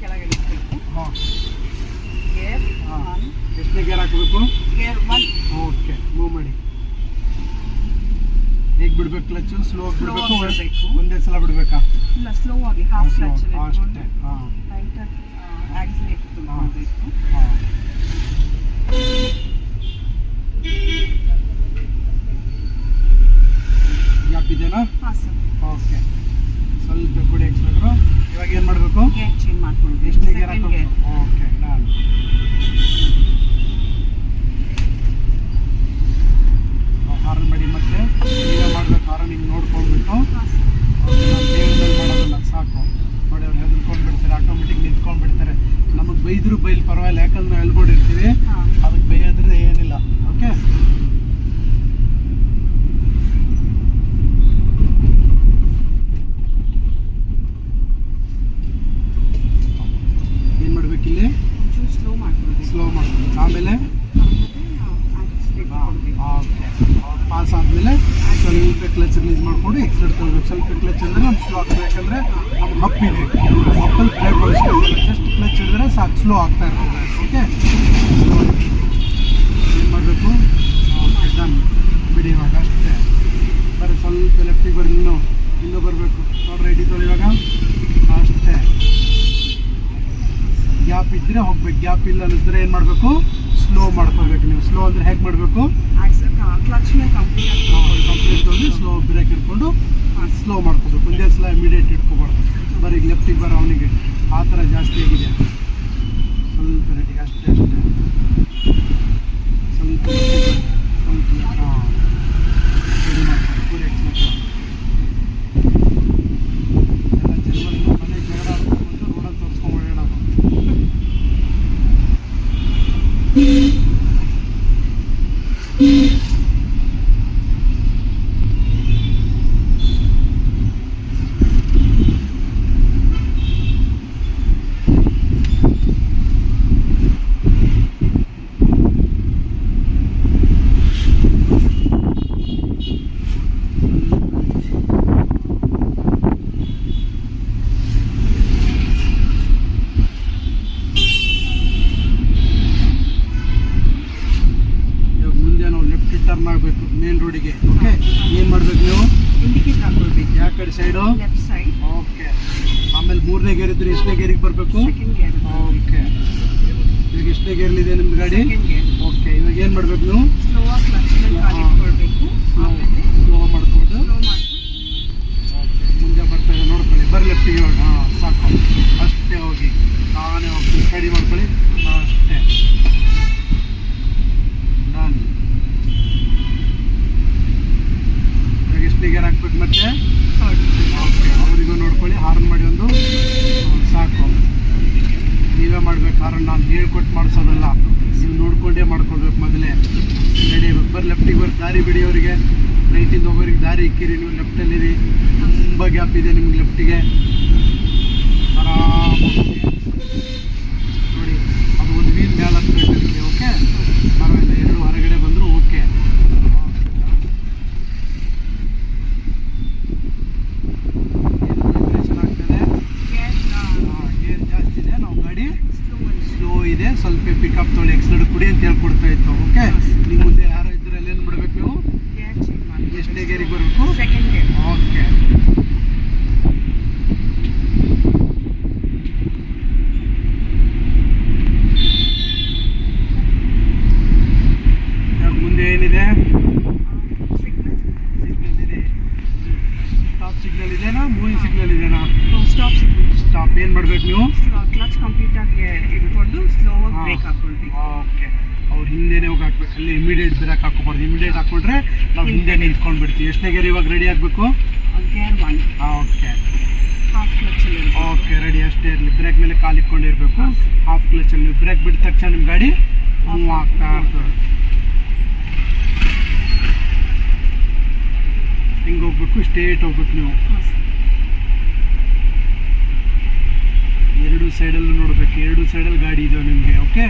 ಕೆಳಗೆ ಇಡಬೇಕು. ಹಾಂ ಗೇರ್ ಹಾಂ ಎಷ್ಟನೇ ಗೇರ್ ಹಾಕಬೇಕು? ಗೇರ್ 1. ಓಕೆ, ಮೂವ್ ಮಾಡಿ. ಹೇಗೆ ಬಿಡಬೇಕು? ಕ್ಲಚ್ ಸ್ಲೋ ಆಗಿ ಬಿಡಬೇಕು, ಒಂದೇ ಸಲ ಬಿಡಬೇಕಾ? ಇಲ್ಲ, ಸ್ಲೋ ಆಗಿ ಹಾಫ್ ಕ್ಲಚ್ ಅಲ್ಲಿ ಅಷ್ಟೇ. ಹಾಂ ರೈಟ್ ಆಕ್ಸಿಲೇಟ್ ಮಾಡಬೇಕು. ಹಾಂ ಗ್ಯಾಪ್ ಇದೆನಾ? ಹಾಂ ಸರ್. ಓಕೆ, ಸ್ವಲ್ಪ ಕೊಡಿ ಎಕ್ಸ್ಟ್ರಾ. ಇವಾಗ ಏನು ಮಾಡಬೇಕು? ಗೇರ್ ಚೇಂಜ್ ಮಾಡ್ಕೊಳ್ಬೇಕು. ಎಷ್ಟನೇ ಗೇರ್ ಹಾಕಬೇಕು? ಓಕೆ, ನಾನು ಹಾರನ್ ಮಾಡಿ. ಮತ್ತೆ ಈಗ ಮಾಡಬೇಕು ಹಾರನ್ ಹಿಂಗೆ ನೋಡ್ಕೊಂಡ್ಬಿಟ್ಟು. ಮಾಡೋದಿಲ್ಲ, ಸಾಕು ನೋಡಿ. ಅವ್ರು ಹೆದರ್ಕೊಂಡ್ಬಿಡ್ತಾರೆ, ಆಟೋಮೆಟಿಕ್ ನಿಂತ್ಕೊಂಡ್ಬಿಡ್ತಾರೆ. ನಮಗೆ ಬೈದ್ರು ಬೈಲ್ ಪರವಾಗಿಲ್ಲ, ಯಾಕಂದ್ರೆ ನಾವು ಎಲ್ಕೊಂಡಿರ್ತೀವಿ, ಅದಕ್ಕೆ ಬೈಯೋದ್ರೆ ಏನಿಲ್ಲ. ಓಕೆ, ಏನು ಮಾಡ್ಬೇಕಿಲ್ಲಿ? ಸ್ಲೋ ಮಾಡ್ಕೊಳ್ಬೇಕು. ಸ್ಲೋ ಮಾಡ್ಬೇಕು. ಆಮೇಲೆ ಓಕೆ, ಪಾಸ್ ಆದಮೇಲೆ ಸ್ವಲ್ಪ ಕ್ಲಚ್ ರಿಲೀಸ್ ಮಾಡಿಕೊಂಡು ಎಕ್ಸ್ಲೇಟ್ ಕೊಡಬೇಕು. ಸ್ವಲ್ಪ ಕ್ಲಚ್ ಹಿಡಿದ್ರೆ ನಮ್ಗೆ ಸ್ಲೋ ಆಗ್ತದೆ, ಯಾಕಂದರೆ ನಮ್ಗೆ ಹಪ್ ಇದೆ. ಹಪ್ಪಲ್ಲಿ ಬ್ರೇಕ್ ಹೊಡಿಸ್ಬೇಕು. ಜಸ್ಟ್ ಕ್ಲಚ್ ಹಿಡಿದ್ರೆ ಸಾಕು, ಸ್ಲೋ ಆಗ್ತಾ ಇರ್ತದೆ. ಓಕೆ, ಏನು ಮಾಡಬೇಕು? Okay, done. ಬಿಡಿ. ಇವಾಗ ಅಷ್ಟೇ ಬರೀ ಸ್ವಲ್ಪ ಲೆಫ್ಟಿಗೆ ಬರ್ರಿ. ಇನ್ನೂ ಬರಬೇಕು ನೋಡ್ರಿ. ರೆಡಿ ತೊಳಿ. ಇವಾಗ ಅಷ್ಟೇ. ಗ್ಯಾಪ್ ಇದ್ದರೆ ಹೋಗ್ಬೇಕು, ಗ್ಯಾಪ್ ಇಲ್ಲ ಅನ್ನಿಸಿದ್ರೆ ಏನು ಮಾಡಬೇಕು? ಸ್ಲೋ ಮಾಡ್ಕೋಬೇಕು. ನೀವು ಸ್ಲೋ ಅಂದರೆ ಹೇಗೆ ಮಾಡಬೇಕು? ಕ್ಲಚ್ ಕಂಪ್ಲೀಟ್ ತೊಗೊಂಡು ಸ್ಲೋ ಬ್ರೇಕ್ ಇಟ್ಕೊಂಡು ಸ್ಲೋ ಮಾಡ್ಕೋಬೇಕು. ಒಂದೇ ಸಲ ಇಮಿಡಿಯೇಟ್ ಇಟ್ಕೋಬಾರ್ದು. ಬರೀ ಲೆಫ್ಟಿಗೆ ಬರೋ ಅವನಿಗೆ ಆ ಥರ ಜಾಸ್ತಿ ಆಗಿದೆ. ಸ್ವಲ್ಪ ರೆಡಿಗೆ ಅಷ್ಟೇ ಅಷ್ಟೇ. ಸ್ವಲ್ಪ ಹಾಂ ರೆಡಿ ಮಾಡ್ಕೊಂಡು ಪೂರಿ ಎಕ್ಸ್ಮೆಂಟ್. ಎಲ್ಲ ಜನರಲ್ಲಿ ಮನೆಗೆ ಜಗಳ ಆಡ್ಕೊಂಡು ರೋಡಲ್ಲಿ ತೋರಿಸ್ಕೊಂಡು ಓಡಾಡೋದು. ಟರ್ನ್ ಆಗಬೇಕು ಮೇನ್ ರೋಡಿಗೆ. ಓಕೆ, ಏನು ಮಾಡಬೇಕು? ನೀವು ಇಂಡಿಕೇಟರ್ ಹಾಕೊಳ್ಬೇಕು. ಯಾವ ಕಡೆ ಸೈಡು? Left side. ಓಕೆ, ಆಮೇಲೆ 3ನೇ ಗೇರ್ ಇದ್ರೆ ಎಷ್ಟನೇ ಗೇರಿಗೆ ಬರಬೇಕು? Second gear. ಓಕೆ, ಇವಾಗ ಎಷ್ಟನೇ ಗೇರ್ಲಿದೆ ನಿಮ್ದು ಗಾಡಿ? Second gear. ಓಕೆ, ಇವಾಗ ಏನು ಮಾಡಬೇಕು? ನೀವು ಸ್ಲೋ ಆಗಿ ಕ್ಲಚ್ ಮೇಲೆ ಕಾಲು ಇಟ್ಕೊಳ್ಬೇಕು. ಆಮೇಲೆ ಸ್ಲೋ ಮಾಡ್ಕೊಂಡು ಸ್ಲೋ ಮಾಡಿ. ಓಕೆ, ಮುಂದೆ ಬರ್ತಾ ಇದೆ ನೋಡ್ಕೊಳ್ಳಿ. ಬರೀ ಲೆಫ್ಟಿಗೆ ಇವಾಗ. ಹಾಂ, ಸಾಕು ಅಷ್ಟೇ. ಹೋಗಿ ತಾನೇ ಹೋಗಿ ಸ್ಟಡಿ ಮಾಡ್ಕೊಳ್ಳಿ. ಅಷ್ಟೇ, ಡನ್. ಇವಾಗ ಎಷ್ಟನೇ ಗೇರ್ ಹಾಕ್ಬೇಕು? ಮತ್ತೆ ಓಕೆ, ಅವರಿಗೂ ನೋಡ್ಕೊಳ್ಳಿ. ಹಾರ್ನ್ ಮಾಡಿ ಒಂದು ಸಾಕು. ನೀವೇ ಮಾಡ್ಬೇಕು ಹಾರನ್, ನಾನು ಹೇಳ್ಕೊಟ್ಟು ಮಾಡಿಸೋದಲ್ಲ. ನೀವು ನೋಡ್ಕೊಂಡೇ ಮಾಡ್ಕೊಳ್ಬೇಕು. ಮೊದಲೇ ರೆಡಿ ಬರೀ ಲೆಫ್ಟಿಗೆ ಬರ್ರಿ. ದಾರಿ ಬಿಡಿ ಅವರಿಗೆ. ರೈಟಿಂದ ಹೋಗೋರಿಗೆ ದಾರಿ ಇಕ್ಕಿರಿ. ನೀವು ಲೆಫ್ಟಲ್ಲಿರಿ. ತುಂಬ ಗ್ಯಾಪ್ ಇದೆ ನಿಮ್ಗೆ ಲೆಫ್ಟಿಗೆ. ಆರಾಮಾಗಿ ನೋಡಿ. ಅದು ಒಂದು ವೀಲ್ ಮೇಲೆ ಹತ್ತಬೇಕು ಅದಕ್ಕೆ. ಓಕೆ, ಪರವಾಗಿಲ್ಲ. 2 ಹೊರಗಡೆ ಬಂದರೂ ಓಕೆ. ಗೇರ್ ಜಾಸ್ತಿ ಇದೆ, ನಾವು ಗಾಡಿ ಸ್ಲೋ ಇದೆ. ಸ್ವಲ್ಪ ಪಿಕಪ್ ತೊಗೊಳ್ಳಿ. ಎಕ್ಸ್ಲೇಟ್ ಕುಡಿ ಅಂತ ಹೇಳ್ಕೊಡ್ತಾ ಇತ್ತು. ಓಕೆ, ನಿಮ್ಮ ಮುಂದೆ ಯಾರೋ ಇದ್ರೆ ಅಲ್ಲಿ ಏನು ಬಿಡಬೇಕು? ನೀವು ಗೇರ್ ಚೇಂಜ್ ಮಾಡಿ. ಎಷ್ಟನೇ ಗೇರಿಗೆ ಬರಬೇಕು? Second gear. ಓಕೆ, ಮುಂದೆ ಏನಿದೆ? ಸಿಗ್ನಲ್ ಇದೆ. ಸ್ಟಾಪ್ ಸಿಗ್ನಲ್ ಇದೆನಾ? ಮೂವಿಂಗ್ ಸಿಗ್ನಲ್ ಇದೆನಾ? Stop signal. ಸ್ಟಾಪ್. ಏನು ಮಾಡಬೇಕು? ನೀವು ಕ್ಲಚ್ ಕಂಪ್ಲೀಟ್ ಆಗಿ ಇಟ್ಕೊಂಡು ಸ್ಲೋ ಆಗಿ ಬ್ರೇಕ್ ಹಾಕೊಳ್ಬೇಕು. ಓಕೆ, ಅವ್ರು ಹಿಂದೆನೇ ಹೋಗಿ ಹಾಕ್ಬೇಕು. ಅಲ್ಲಿ ಇಮಿಡಿಯೇಟ್ ಬ್ರೇಕ್ ಹಾಕೋಬಾರ್ದು. ಇಮಿಡಿಯೇಟ್ ಹಾಕೊಂಡ್ರೆ ನಾವು ಹಿಂದೆ ನಿಂತ್ಕೊಂಡು ಬಿಡ್ತೀವಿ. ಎಷ್ಟನೇ ಗೇರ್ ಇವಾಗ ರೆಡಿ ಆಗಬೇಕು? ಗೇರ್ 1. ಓಕೆ, ಹಾಫ್ ಕ್ಲಚಲ್ಲಿ. Okay, ready. ಅಷ್ಟೇ ಇರಲಿ. ಬ್ರೇಕ್ ಮೇಲೆ ಕಾಲು ಇಟ್ಕೊಂಡಿರ್ಬೇಕು. ಹಾಫ್ ಕ್ಲಚಲ್ಲಿ ನೀವು ಬ್ರೇಕ್ ಬಿಟ್ಟ ತಕ್ಷಣ ನಿಮ್ಮ ಗಾಡಿ ಮೂವ್ ಆಗ್ತಾ ಇರ್ತದೆ. ಹಿಂಗೆ ಹೋಗ್ಬೇಕು, ಸ್ಟ್ರೇಟ್ ಹೋಗ್ಬೇಕು ನೀವು. ಎರಡು ಸೈಡಲ್ಲೂ ನೋಡ್ಬೇಕು. ಎರಡು ಸೈಡಲ್ಲಿ ಗಾಡಿ ಇದಾವೆ ನಿಮಗೆ. ಓಕೆ,